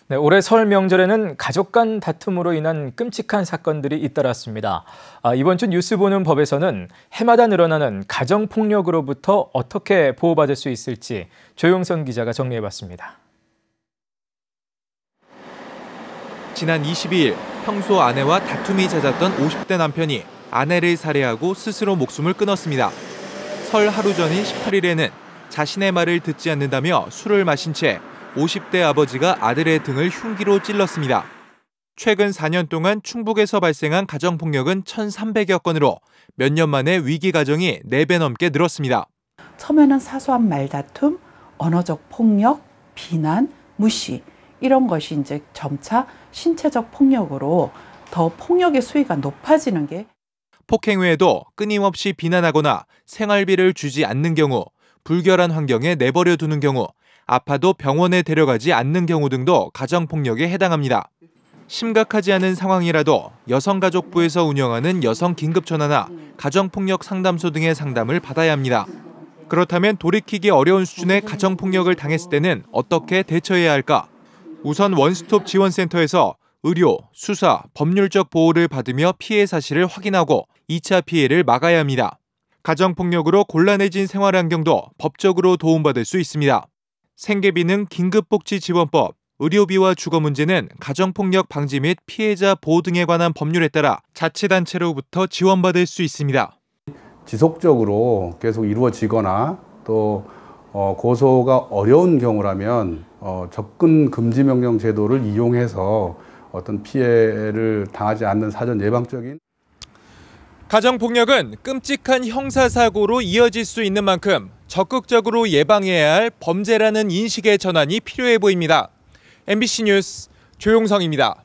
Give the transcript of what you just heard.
네, 올해 설 명절에는 가족 간 다툼으로 인한 끔찍한 사건들이 잇따랐습니다. 이번 주 뉴스 보는 법에서는 해마다 늘어나는 가정폭력으로부터 어떻게 보호받을 수 있을지 조용선 기자가 정리해봤습니다. 지난 22일 평소 아내와 다툼이 잦았던 50대 남편이 아내를 살해하고 스스로 목숨을 끊었습니다. 설 하루 전인 18일에는 자신의 말을 듣지 않는다며 술을 마신 채 50대 아버지가 아들의 등을 흉기로 찔렀습니다. 최근 4년 동안 충북에서 발생한 가정폭력은 1,300여 건으로 몇 년 만에 위기 가정이 4배 넘게 늘었습니다. 처음에는 사소한 말다툼, 언어적 폭력, 비난, 무시 이런 것이 이제 점차 신체적 폭력으로 더 폭력의 수위가 높아지는 게 폭행 외에도 끊임없이 비난하거나 생활비를 주지 않는 경우, 불결한 환경에 내버려 두는 경우, 아파도 병원에 데려가지 않는 경우 등도 가정폭력에 해당합니다. 심각하지 않은 상황이라도 여성가족부에서 운영하는 여성긴급전화나 가정폭력 상담소 등의 상담을 받아야 합니다. 그렇다면 돌이키기 어려운 수준의 가정폭력을 당했을 때는 어떻게 대처해야 할까? 우선 원스톱 지원센터에서 의료, 수사, 법률적 보호를 받으며 피해 사실을 확인하고 2차 피해를 막아야 합니다. 가정폭력으로 곤란해진 생활환경도 법적으로 도움받을 수 있습니다. 생계비는 긴급복지지원법, 의료비와 주거 문제는 가정폭력 방지 및 피해자 보호 등에 관한 법률에 따라 자치단체로부터 지원받을 수 있습니다. 지속적으로 계속 이루어지거나 또 고소가 어려운 경우라면 접근 금지 명령 제도를 이용해서 어떤 피해를 당하지 않는 사전 예방적인 가정폭력은 끔찍한 형사사고로 이어질 수 있는 만큼 적극적으로 예방해야 할 범죄라는 인식의 전환이 필요해 보입니다. MBC 뉴스 조용성입니다.